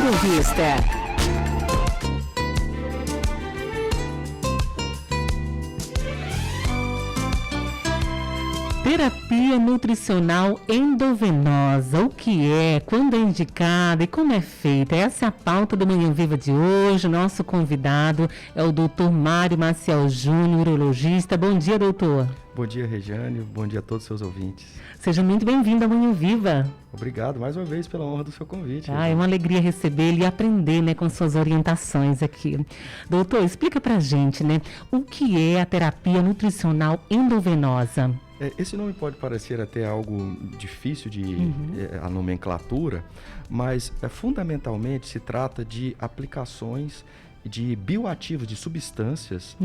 Entrevista. Terapia nutricional endovenosa. O que é, quando é indicada e como é feita? Essa é a pauta do Manhã Viva de hoje. Nosso convidado é o Dr. Mário Maciel Júnior, urologista. Bom dia, doutor. Bom dia, Regiane. Bom dia a todos os seus ouvintes. Seja muito bem-vindo ao Manhã Viva. Obrigado mais uma vez pela honra do seu convite. É uma alegria recebê-lo e aprender, com suas orientações aqui. Doutor, explica pra gente, o que é a terapia nutricional endovenosa? Esse nome pode parecer até algo difícil a nomenclatura, mas fundamentalmente se trata de aplicações de bioativos, de substâncias,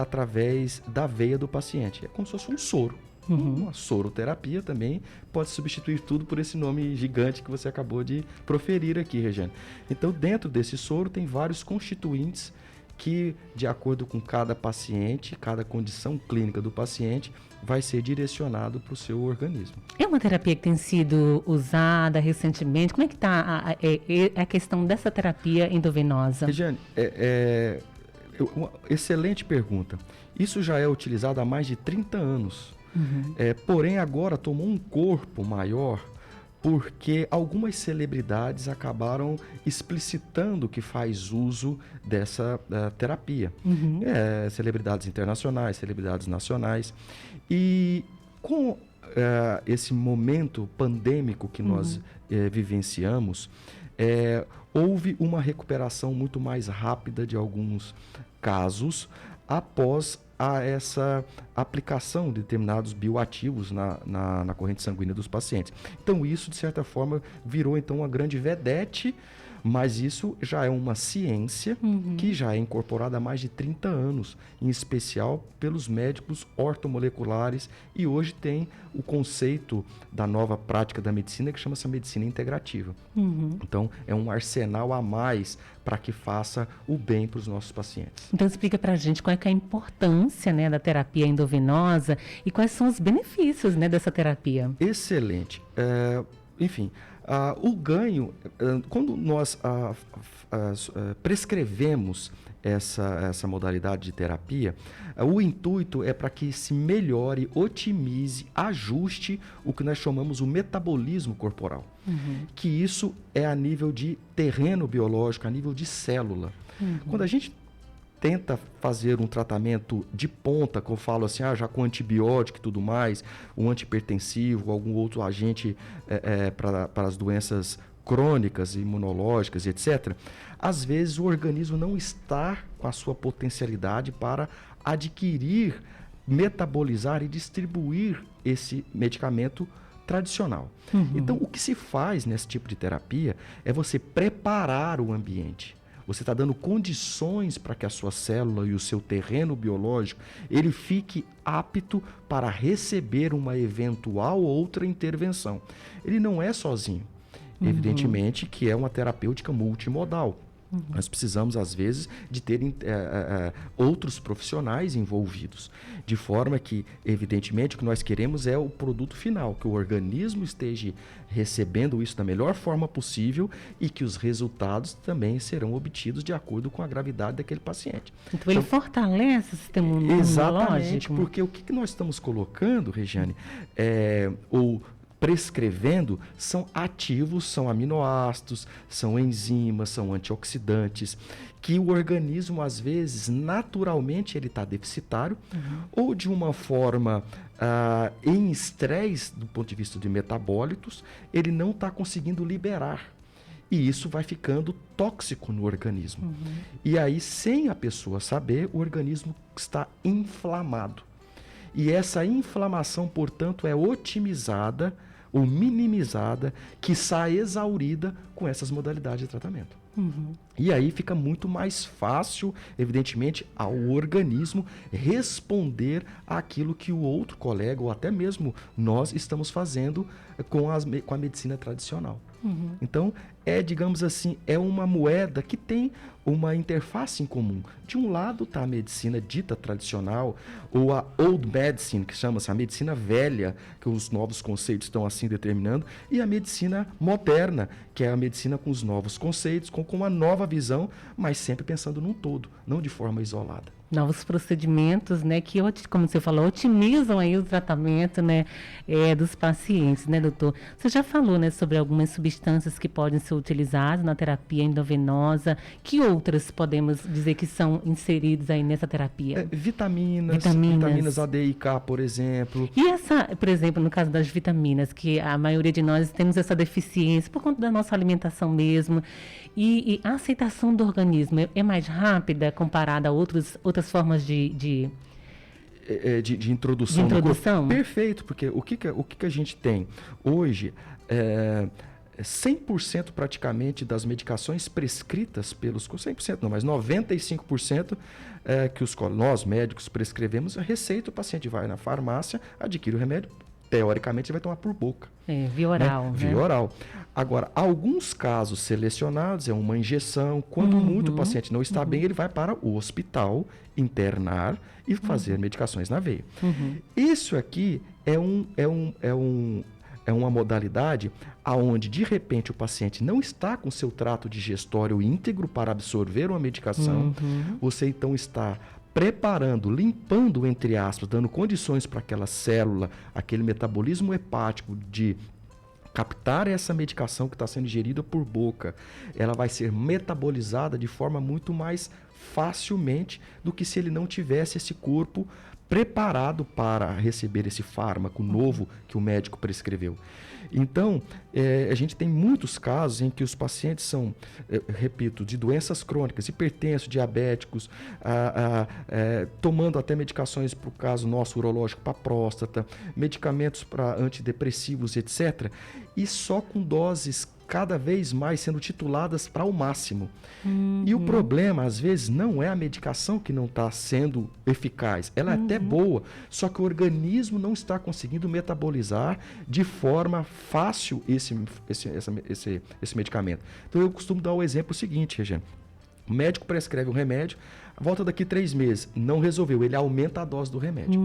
através da veia do paciente. É como se fosse um soro. Uma soroterapia também pode substituir tudo por esse nome gigante que você acabou de proferir aqui, Regiane. Então, dentro desse soro tem vários constituintes que, de acordo com cada paciente, cada condição clínica do paciente, vai ser direcionado para o seu organismo. É uma terapia que tem sido usada recentemente? Como é que está a questão dessa terapia endovenosa? Regiane, uma excelente pergunta. Isso já é utilizado há mais de 30 anos. Porém, agora tomou um corpo maior porque algumas celebridades acabaram explicitando que faz uso dessa terapia. Celebridades internacionais, celebridades nacionais. E com esse momento pandêmico que nós vivenciamos, houve uma recuperação muito mais rápida de alguns casos após essa aplicação de determinados bioativos na corrente sanguínea dos pacientes. Então isso, de certa forma, virou então uma grande vedete, mas isso já é uma ciência que já é incorporada há mais de 30 anos, em especial pelos médicos ortomoleculares, e hoje tem o conceito da nova prática da medicina que chama-se medicina integrativa. Então é um arsenal a mais para que faça o bem para os nossos pacientes. Então explica para a gente qual é, que é a importância da terapia endovenosa e quais são os benefícios dessa terapia. Excelente. O ganho, quando nós prescrevemos essa modalidade de terapia, o intuito é para que se melhore, otimize, ajuste o que nós chamamos o metabolismo corporal. Que isso é a nível de terreno biológico, a nível de célula. Quando a gente tenta fazer um tratamento de ponta, que eu falo assim, já com antibiótico e tudo mais, um antihipertensivo, algum outro agente para as doenças crônicas, imunológicas, etc., às vezes o organismo não está com a sua potencialidade para adquirir, metabolizar e distribuir esse medicamento tradicional. Então, o que se faz nesse tipo de terapia é você preparar o ambiente. Você está dando condições para que a sua célula e o seu terreno biológico ele fique apto para receber uma eventual outra intervenção. Ele não é sozinho. Evidentemente que é uma terapêutica multimodal. Nós precisamos, às vezes, de ter outros profissionais envolvidos, de forma que, evidentemente, o que nós queremos é o produto final, que o organismo esteja recebendo isso da melhor forma possível e que os resultados também serão obtidos de acordo com a gravidade daquele paciente. Então ele fortalece o sistema imunológico? Exatamente, porque o que nós estamos colocando, Regiane, prescrevendo são ativos, são aminoácidos, são enzimas, são antioxidantes, que o organismo, às vezes, naturalmente ele está deficitário, ou de uma forma em estresse, do ponto de vista de metabólitos, ele não está conseguindo liberar. E isso vai ficando tóxico no organismo. E aí, sem a pessoa saber, o organismo está inflamado. E essa inflamação, portanto, é otimizada ou minimizada, quiçá exaurida com essas modalidades de tratamento. E aí fica muito mais fácil, evidentemente, ao organismo responder àquilo que o outro colega, ou até mesmo nós, estamos fazendo com a medicina tradicional. Então, digamos assim, é uma moeda que tem uma interface em comum. De um lado está a medicina dita tradicional, ou a old medicine, que chama-se a medicina velha, que os novos conceitos estão assim determinando, e a medicina moderna, que é a medicina com os novos conceitos, com uma nova visão, mas sempre pensando num todo, não de forma isolada. Novos procedimentos, né, que, como você falou, otimizam aí o tratamento, né, dos pacientes, né, doutor? Você já falou, né, sobre algumas substâncias que podem ser utilizadas na terapia endovenosa. Que outras podemos dizer que são inseridas aí nessa terapia? Vitaminas A, D e K, por exemplo. E essa, por exemplo, no caso das vitaminas, que a maioria de nós temos essa deficiência por conta da nossa alimentação mesmo, e a aceitação do organismo é mais rápida comparada a outras formas de introdução. De introdução? Perfeito, porque o que a gente tem hoje 100% praticamente das medicações prescritas pelos... 100% não, mas 95% que nós médicos prescrevemos, a receita, o paciente vai na farmácia, adquire o remédio, teoricamente ele vai tomar por boca. Via oral. Né? Via oral. Agora, alguns casos selecionados, é uma injeção, quando muito o paciente não está bem, ele vai para o hospital internar e fazer medicações na veia. Isso aqui é uma modalidade aonde, de repente, o paciente não está com seu trato digestório íntegro para absorver uma medicação, você então está preparando, limpando, entre aspas, dando condições para aquela célula, aquele metabolismo hepático de captar essa medicação que está sendo ingerida por boca. Ela vai ser metabolizada de forma muito mais facilmente do que se ele não tivesse esse corpo preparado para receber esse fármaco novo que o médico prescreveu. Então, a gente tem muitos casos em que os pacientes são, repito, de doenças crônicas, hipertensos, diabéticos, tomando até medicações, para o caso nosso, urológico, para próstata, medicamentos para antidepressivos, etc. E só com doses cada vez mais sendo tituladas para o máximo. E o problema, às vezes, não é a medicação que não está sendo eficaz. Ela é até boa, só que o organismo não está conseguindo metabolizar de forma fácil esse medicamento. Então, eu costumo dar o exemplo seguinte, Regiane. O médico prescreve um remédio, volta daqui 3 meses, não resolveu, ele aumenta a dose do remédio.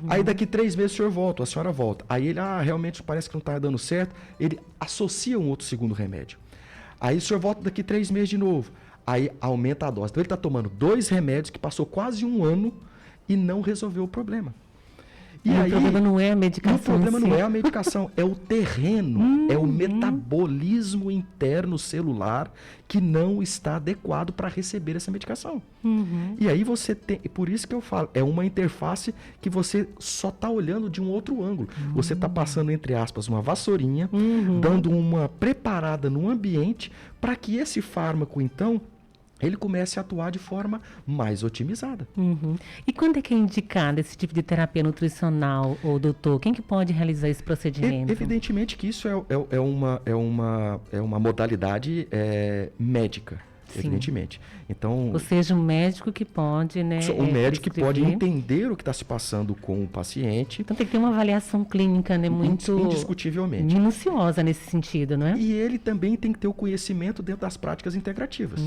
Aí daqui 3 meses o senhor volta, a senhora volta. Aí ele, realmente parece que não está dando certo, ele associa um outro segundo remédio. Aí o senhor volta daqui 3 meses de novo, aí aumenta a dose. Então ele está tomando 2 remédios que passou quase 1 ano e não resolveu o problema. E aí, o problema não é a medicação. O problema não é a medicação, é o terreno, é o metabolismo interno celular que não está adequado para receber essa medicação. E aí você tem, por isso que eu falo, é uma interface que você só está olhando de um outro ângulo. Você está passando, entre aspas, uma vassourinha, dando uma preparada no ambiente para que esse fármaco, então, ele comece a atuar de forma mais otimizada. E quando é que é indicado esse tipo de terapia nutricional, doutor? Quem que pode realizar esse procedimento? Evidentemente que isso é uma modalidade médica. Sim. Evidentemente. Então, ou seja, um médico que pode, né? Um médico que pode entender o que está se passando com o paciente. Então tem que ter uma avaliação clínica, né? Muito indiscutivelmente minuciosa nesse sentido, não é? E ele também tem que ter o conhecimento dentro das práticas integrativas.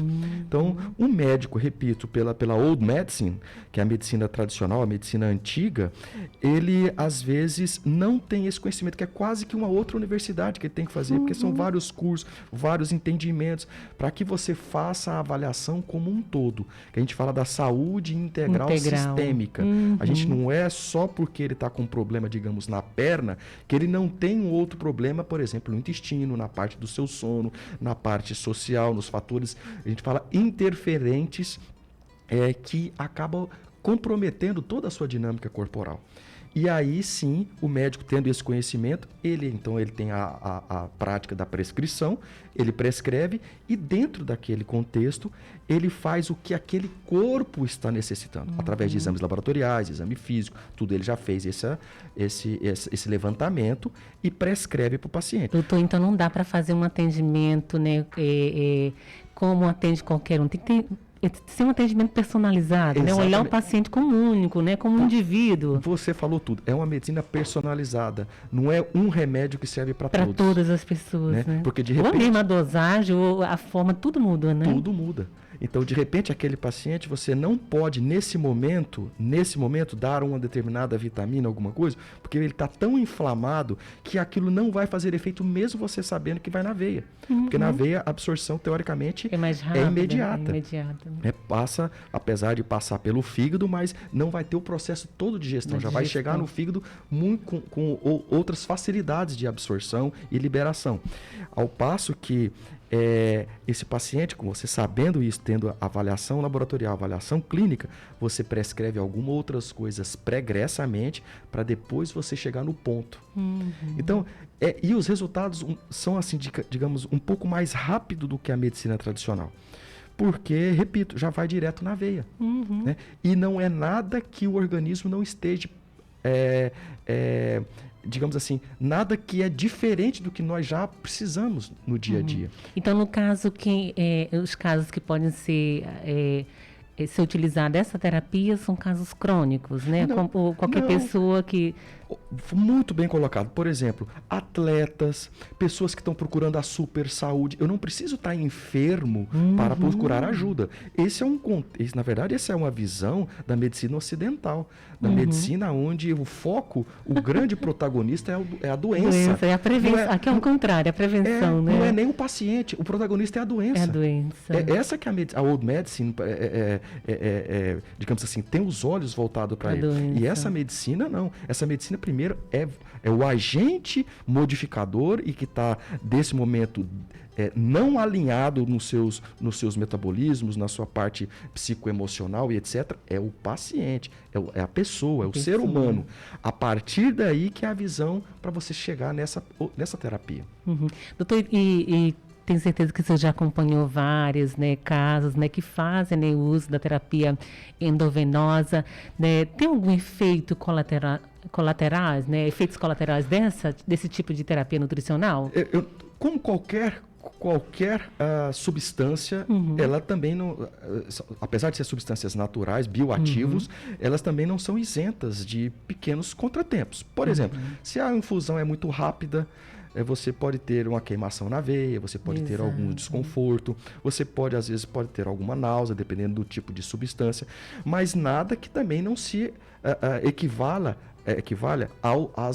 Então, um médico, repito, pela old medicine, que é a medicina tradicional, a medicina antiga, ele às vezes não tem esse conhecimento, que é quase que uma outra universidade que ele tem que fazer, porque são vários cursos, vários entendimentos, para que você faça a avaliação como um todo, que a gente fala da saúde integral. Sistêmica. A gente não é só porque ele está com um problema, digamos, na perna, que ele não tem um outro problema, por exemplo, no intestino, na parte do seu sono, na parte social, nos fatores, a gente fala interferentes, que acabam comprometendo toda a sua dinâmica corporal. E aí sim, o médico tendo esse conhecimento, ele tem a prática da prescrição, ele prescreve e dentro daquele contexto, ele faz o que aquele corpo está necessitando, através de exames laboratoriais, exame físico, tudo ele já fez esse levantamento e prescreve para o paciente. Doutor, então não dá para fazer um atendimento, né, como atende qualquer um. Tem que ser um atendimento personalizado, né? Olhar o paciente como único, né? Como um indivíduo. Você falou tudo. É uma medicina personalizada. Não é um remédio que serve para todos. Para todas as pessoas, né? Porque de repente... Ou mesmo a dosagem, ou a forma, tudo muda, né? Tudo muda. Então, de repente, aquele paciente, você não pode, nesse momento, dar uma determinada vitamina, alguma coisa, porque ele está tão inflamado que aquilo não vai fazer efeito mesmo você sabendo que vai na veia. Porque na veia, a absorção, teoricamente, é mais rápida, imediata. Né? Passa, apesar de passar pelo fígado, mas não vai ter o processo todo de digestão. Vai chegar no fígado muito, com outras facilidades de absorção e liberação. Ao passo que esse paciente, com você sabendo isso, tendo a avaliação laboratorial, avaliação clínica, você prescreve algumas outras coisas pregressamente para depois você chegar no ponto. Então, e os resultados são, assim, digamos, um pouco mais rápido do que a medicina tradicional. Porque, repito, já vai direto na veia. Né? E não é nada que o organismo não esteja... digamos assim, nada que é diferente do que nós já precisamos no dia a dia. Então, no caso, os casos que podem ser utilizada essa terapia são casos crônicos, né? Qualquer pessoa que... Muito bem colocado. Por exemplo, atletas, pessoas que estão procurando a super saúde. Eu não preciso estar enfermo para procurar ajuda. Na verdade, essa é uma visão da medicina ocidental. Da medicina onde o foco, o grande protagonista é a doença. É a prevenção. Aqui é o contrário, a prevenção, né? Não é nem o paciente, o protagonista é a doença. É a doença. Essa que a old medicine, digamos assim, tem os olhos voltados para ele. Doença. E essa medicina, não. Essa medicina, primeiro, é o agente modificador e que está, desse momento, não alinhado nos seus metabolismos, na sua parte psicoemocional e etc. É o paciente, é a pessoa, é o ser humano. A partir daí que é a visão para você chegar nessa terapia. Doutor, e tenho certeza que você já acompanhou vários, né, casos, né, que fazem, né, o uso da terapia endovenosa, né? Tem algum efeito colaterais, né, efeitos colaterais desse tipo de terapia nutricional? Como qualquer substância, ela também não, apesar de ser substâncias naturais, bioativos, elas também não são isentas de pequenos contratempos. Por exemplo, se a infusão é muito rápida, você pode ter uma queimação na veia, você pode ter algum desconforto, você às vezes pode ter alguma náusea, dependendo do tipo de substância, mas nada que também não se equivala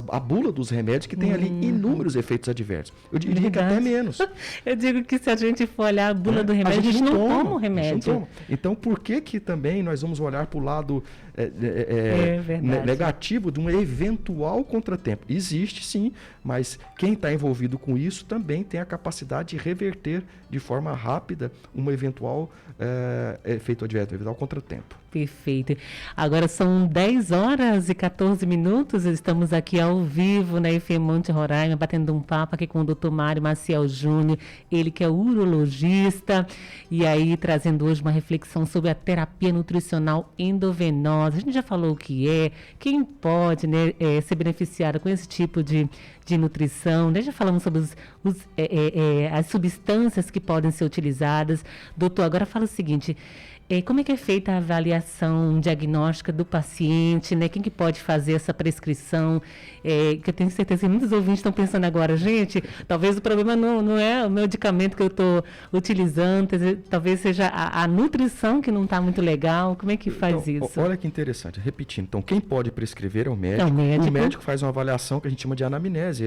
à bula dos remédios, que tem ali inúmeros efeitos adversos. Eu diria que até menos. Eu digo que se a gente for olhar a bula do remédio, a gente não toma o remédio. Então, por que também nós vamos olhar para o lado negativo de um eventual contratempo? Existe, sim, mas quem está envolvido com isso também tem a capacidade de reverter de forma rápida um eventual efeito adverso, um eventual contratempo. Perfeito. Agora são 10 horas e 14 minutos, estamos aqui ao vivo na FM Monte Roraima, batendo um papo aqui com o Dr. Mário Maciel Júnior, ele que é urologista, e aí trazendo hoje uma reflexão sobre a terapia nutricional endovenosa. A gente já falou o que é, quem pode, né, ser beneficiado com esse tipo de nutrição, né? Já falamos sobre as substâncias que podem ser utilizadas. Doutor, agora fala o seguinte... como é que é feita a avaliação diagnóstica do paciente, né? Quem que pode fazer essa prescrição? Que eu tenho certeza que muitos ouvintes estão pensando agora, gente, talvez o problema não é o medicamento que eu estou utilizando, talvez seja a nutrição que não está muito legal. Como é que faz isso? Olha que interessante, repetindo. Então, quem pode prescrever é o médico. O médico faz uma avaliação que a gente chama de anamnese.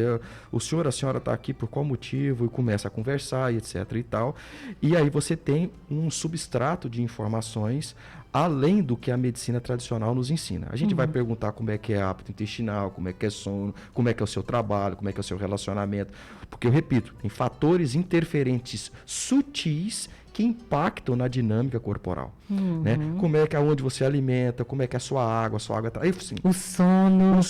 A senhora está aqui por qual motivo? E começa a conversar, e etc. e tal. E aí você tem um substrato de informações além do que a medicina tradicional nos ensina. A gente vai perguntar como é que é hábito intestinal, como é que é sono, como é que é o seu trabalho, como é que é o seu relacionamento. Porque, eu repito, tem fatores interferentes sutis que impactam na dinâmica corporal. Né? Como é que é onde você alimenta, como é que é a sua água tá... Assim, o sono.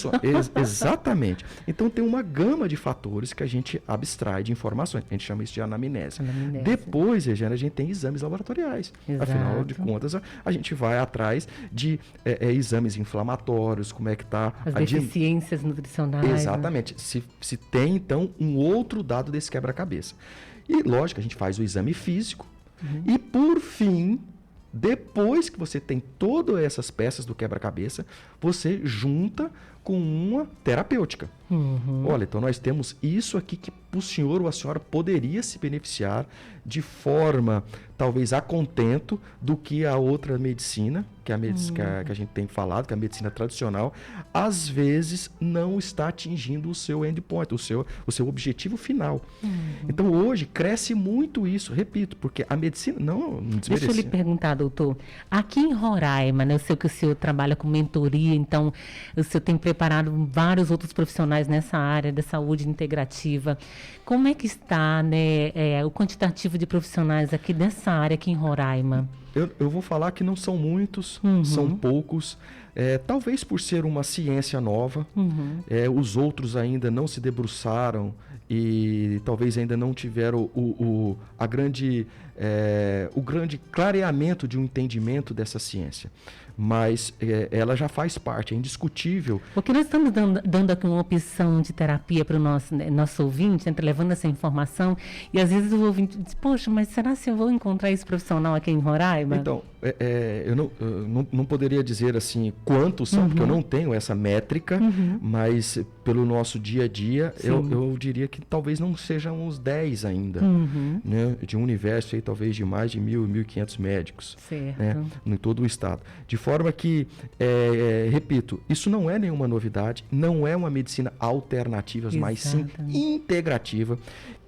Exatamente. Então tem uma gama de fatores que a gente abstrai de informações. A gente chama isso de anamnese. Depois, Regiane, a gente tem exames laboratoriais. Exato. Afinal de contas, a gente vai atrás de exames inflamatórios, como é que está... As deficiências nutricionais. Exatamente. Né? Se tem, então, um outro dado desse quebra-cabeça. E, lógico, a gente faz o exame físico, E por fim, depois que você tem todas essas peças do quebra-cabeça, você junta com uma terapêutica. Olha, então nós temos isso aqui que o senhor ou a senhora poderia se beneficiar de forma, talvez, a contento do que a outra medicina, que a gente tem falado, que a medicina tradicional, às vezes não está atingindo o seu endpoint, o seu objetivo final. Então hoje cresce muito isso, repito, porque a medicina não desmerecer. Deixa eu lhe perguntar, doutor, aqui em Roraima, né, eu sei que o senhor trabalha com mentoria, então o senhor tem preparado vários outros profissionais nessa área da saúde integrativa. Como é que está, né, o quantitativo de profissionais aqui dessa área aqui em Roraima? Eu vou falar que não são muitos, são poucos. Talvez por ser uma ciência nova, os outros ainda não se debruçaram e talvez ainda não tiveram o grande clareamento de um entendimento dessa ciência. Mas ela já faz parte, é indiscutível. Porque nós estamos dando aqui uma opção de terapia para o nosso ouvinte, levando essa informação, e às vezes o ouvinte diz, poxa, mas será que eu vou encontrar esse profissional aqui em Roraima? Então, eu não poderia dizer assim quantos são, porque eu não tenho essa métrica, mas pelo nosso dia a dia, eu diria que talvez não sejam uns 10 ainda, né, de um universo aí, talvez de mais de 1.000, 1.500 médicos, né, em todo o estado. De forma que, repito, isso não é nenhuma novidade, não é uma medicina alternativa, mas sim integrativa.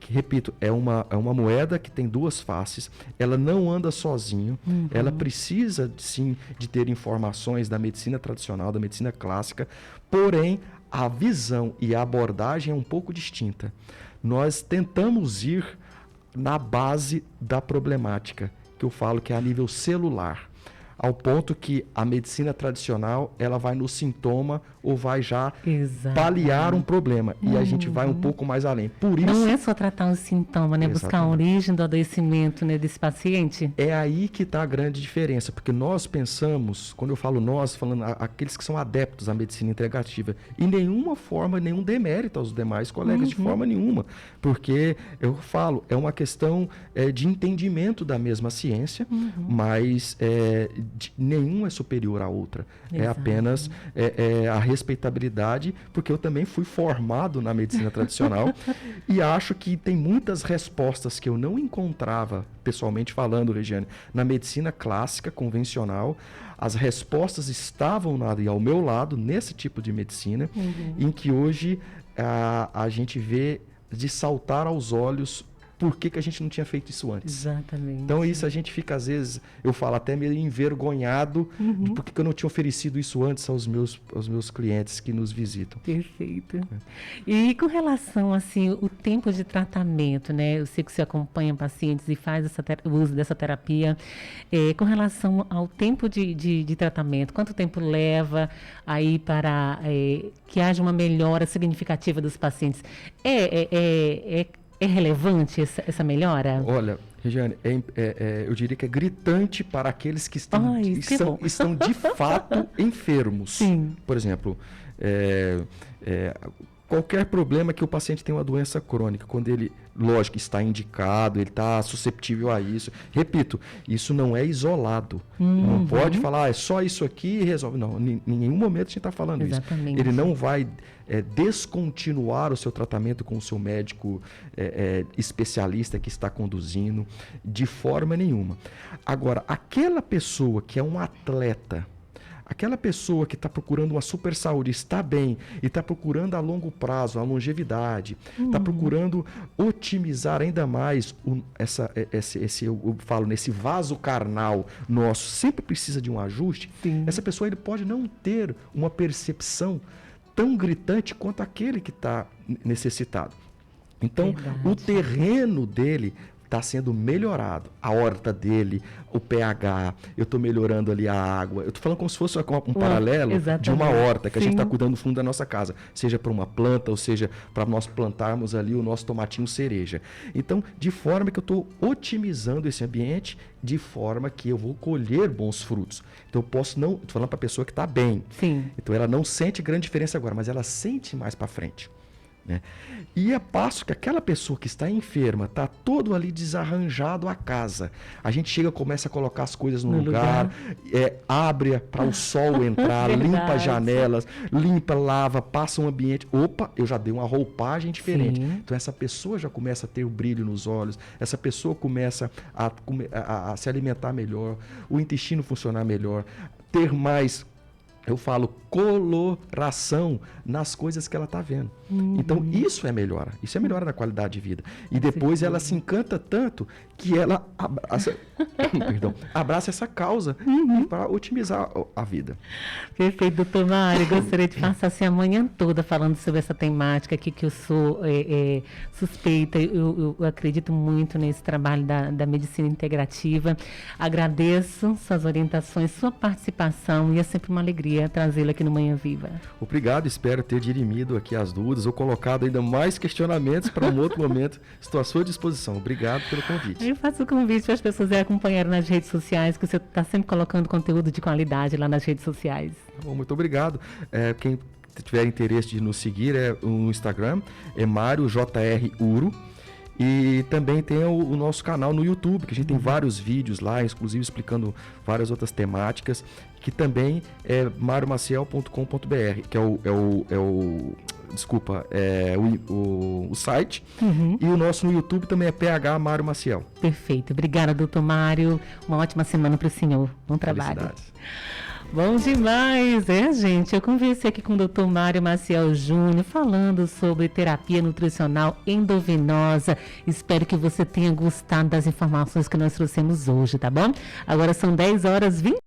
Que, repito, é uma moeda que tem duas faces, ela não anda sozinho, ela precisa sim de ter informações da medicina tradicional, da medicina clássica, porém a visão e a abordagem é um pouco distinta. Nós tentamos ir na base da problemática, que eu falo que é a nível celular, ao ponto que a medicina tradicional ela vai no sintoma ou vai já paliar um problema. E a gente vai um pouco mais além. Por isso, não é só tratar o sintoma, né? Buscar a origem do adoecimento, né, desse paciente. É aí que está a grande diferença, porque nós pensamos, quando eu falo nós, falando aqueles que são adeptos à medicina integrativa, em nenhuma forma, nenhum demérito aos demais colegas, de forma nenhuma. Porque, eu falo, é uma questão de entendimento da mesma ciência, mas nenhuma é superior à outra. É apenas a respeitabilidade, porque eu também fui formado na medicina tradicional e acho que tem muitas respostas que eu não encontrava, pessoalmente falando, Regiane, na medicina clássica, convencional. As respostas estavam ao meu lado, nesse tipo de medicina, em que hoje a gente vê de saltar aos olhos por que a gente não tinha feito isso antes. Exatamente. Então isso a gente fica, às vezes, eu falo até meio envergonhado de por que eu não tinha oferecido isso antes aos meus clientes que nos visitam. Perfeito. E com relação, assim, o tempo de tratamento, né? Eu sei que você acompanha pacientes e faz o uso dessa terapia. Com relação ao tempo de tratamento, quanto tempo leva aí para que haja uma melhora significativa dos pacientes? É relevante essa melhora? Olha, Regiane, eu diria que é gritante para aqueles que estão de fato enfermos. Sim. Por exemplo, qualquer problema que o paciente tenha uma doença crônica, quando ele, lógico, está indicado, ele está susceptível a isso. Repito, isso não é isolado. Não pode falar, é só isso aqui e resolve. Não, em nenhum momento a gente está falando isso. Ele não vai descontinuar o seu tratamento com o seu médico especialista que está conduzindo, de forma nenhuma. Agora, aquela pessoa que é um atleta, aquela pessoa que está procurando uma super saúde, está bem e está procurando a longo prazo, a longevidade, está procurando otimizar ainda mais eu falo, nesse vaso carnal nosso, sempre precisa de um ajuste. Sim. Essa pessoa ele pode não ter uma percepção tão gritante quanto aquele que está necessitado. Então, o terreno dele está sendo melhorado, a horta dele, o pH, eu estou melhorando ali a água. Eu estou falando como se fosse um paralelo de uma horta que a gente está cuidando no fundo da nossa casa, seja para uma planta ou seja para nós plantarmos ali o nosso tomatinho cereja. Então, de forma que eu estou otimizando esse ambiente, de forma que eu vou colher bons frutos. Então, eu posso não... Estou falando para a pessoa que está bem. Sim. Então, ela não sente grande diferença agora, mas ela sente mais para frente. né? E a passo que aquela pessoa que está enferma está todo ali desarranjado a casa, a gente chega, começa a colocar as coisas no lugar. Abre para o sol entrar, limpa as janelas, limpa, lava, passa um ambiente. Opa, eu já dei uma roupagem diferente. Sim. Então essa pessoa já começa a ter o brilho nos olhos, essa pessoa começa a se alimentar melhor, o intestino funcionar melhor, ter mais, eu falo, coloração nas coisas que ela está vendo. Então, isso é melhora. Isso é melhora na qualidade de vida. E depois ela se encanta tanto que ela abraça essa causa para otimizar a vida. Perfeito, doutor Mário. Gostaria de passar assim a manhã toda falando sobre essa temática aqui, que eu sou suspeita. Eu acredito muito nesse trabalho da medicina integrativa. Agradeço suas orientações, sua participação, e é sempre uma alegria trazê-lo aqui no Manhã Viva. Obrigado, espero ter dirimido aqui as dúvidas ou colocado ainda mais questionamentos para um outro momento. Estou à sua disposição. Obrigado pelo convite. Eu faço o convite para as pessoas acompanharem nas redes sociais, que você está sempre colocando conteúdo de qualidade lá nas redes sociais. Bom, muito obrigado. Quem tiver interesse de nos seguir no Instagram, é Mário JR Uro. E também tem o nosso canal no YouTube, que a gente tem vários vídeos lá, inclusive explicando várias outras temáticas, que também é mariomaciel.com.br, que o site. E o nosso no YouTube também é PH Mário Maciel. Perfeito. Obrigada, doutor Mário. Uma ótima semana para o senhor. Bom trabalho. Bom demais, gente? Eu conversei aqui com o Dr. Mário Maciel Júnior, falando sobre terapia nutricional endovenosa. Espero que você tenha gostado das informações que nós trouxemos hoje, tá bom? Agora são 10h20.